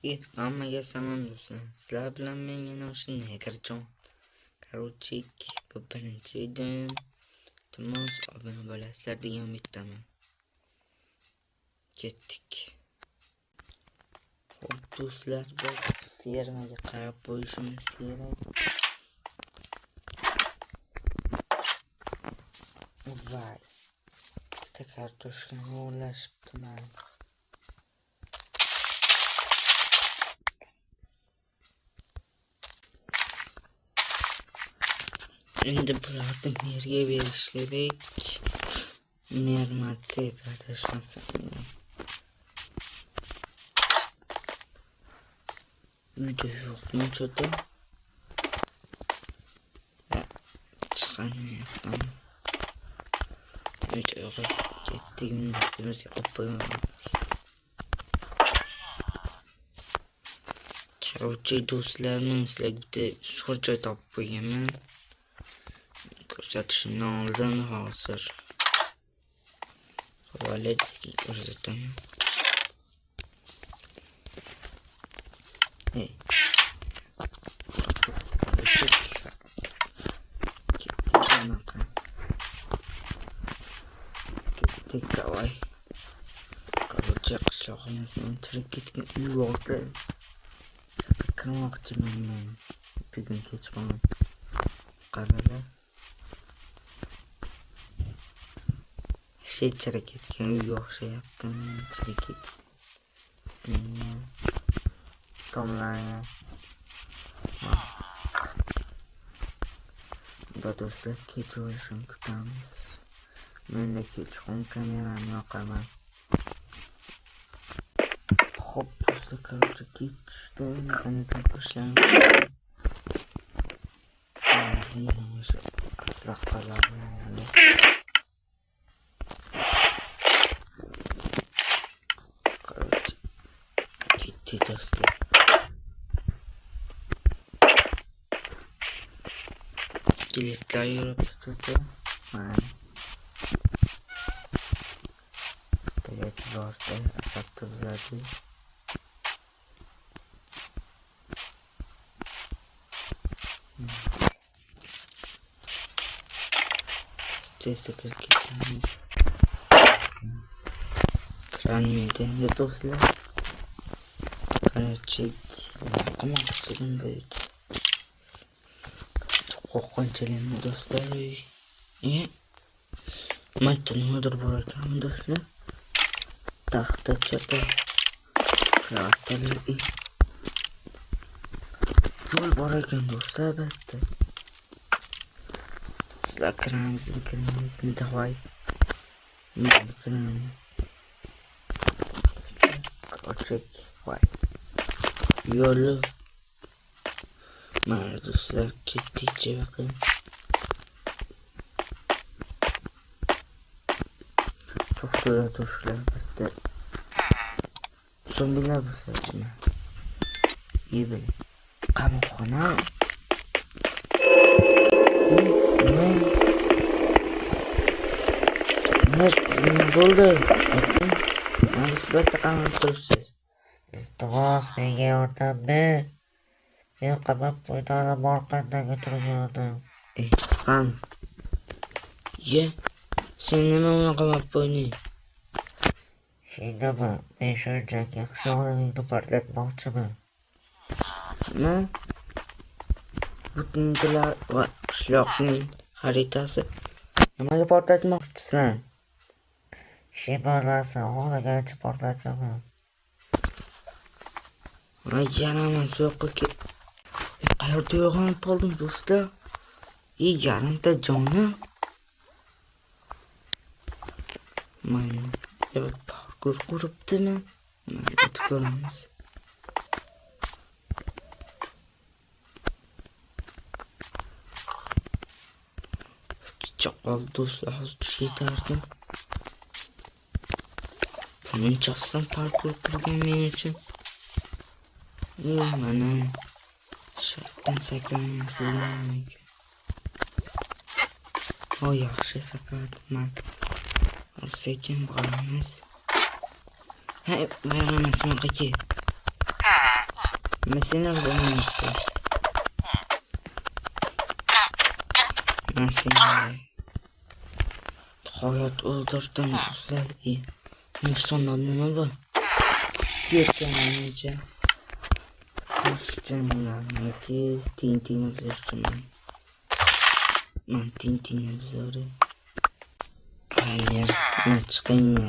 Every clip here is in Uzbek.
Hammaga salom do'stlar. Sizlar bilan men yana o'sha negrjon. Короче, bu birinchi videom. Iltimos obuna bo'lasizlar degan umiddaman. Ketdik. Xo'p do'stlar, biz fermaga qarab qo'yishimiz kerak. Voy. Bitta kartoshkani o'g'irlashibdi mana. Endi bularni merga berish kerak. Mermatda adashmasam. Uyda yo'qmi cho'ta? Chiqamayapman. Uyda yo'q. Ketdik, biz yo'qib qo'yamiz. Короче, do'stlar, men sizlarga bitta zo'r joy topib qo'yganman. Ko'rsatishimdan oldin hozir havoladagi ko'rsataman. Ketdik, davay. Короче, qishlog'imizdan tirib ketgan uy borda. Kirmoqchiman men. Bugun kechqurun. Qaralar. Chirib ketgan uyga o'xshayapti. Chirib ketgan. Tomlarga. Do'stlar, kechirishni kutamiz. Men kechqurun kamerani yoqaman. Xo'p do'stlar, короче, ketishdi. Qani topishlar. Asraqlarni. Do'stlar, kilitlar yuribdi. Mana bilet borda asabda buzadi. Tezda ketdim. Kranmeydi do'stlar. Короче, qamoqchidan bo'ldi. Qo'rqinchligim do'stlar. Matn nimadir bor ekan do'stlar. Taxta chata. Qiraqtali. Yo'l bor ekan do'stlar, albatta. Sizlar kiramiz, davay. Короче, voy. Yo'li. Mana do'stlar, ketdik joyga. To'xtala do'stlar, bitta. Zombilar bo'lsa-chi. Yeb. Qamoqxona. Ne bo'ldi? Nisbatan qamoq turibsiz. Iltimos, menga yordam ber. Men qamab qo'ydim, orqamdagi turgandim. Qam. Sen nima uni qamab qo'yding? Shundami? Men shunchaki qishlog'imni portlatmoqchiman. Nima? Butunlar va qishloqning xaritasi. Nimaga portlatmoqchisan? Shibolasi o'g'ligacha portlataman. Yaramas yo'qqa ket. Qayerda yo'g'on qoldim do'stlar? Yarimta joni. Mana parkur quribdimi? Mana ko'ramiz. Chaqal do'stlar, hozir yetardi. Bunchasini parkur qilgan men uchun. Mana shartdan sakramaslik. O yaxshi sakradim. Sekin boramiz. Hey, mayonez shunaqa. Mashinam bo'lmayapti. Mashina. Hayot o'ldirdim sizlarga. Nusonlar nima bu? Ketganimcha. Ko'rishganlarniki tintingni buzarkan. Men tintingni buzarim. Qayer, chiqingmi?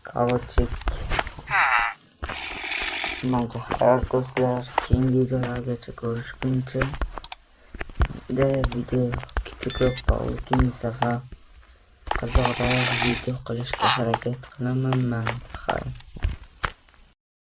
Kavachik. Mayli, xayr do'stlar, keyingi videolargacha ko'rishguncha. Video kichikroq bo'ldi, keyingi safar qiziqroq video qilishga harakat qilaman. Xayr.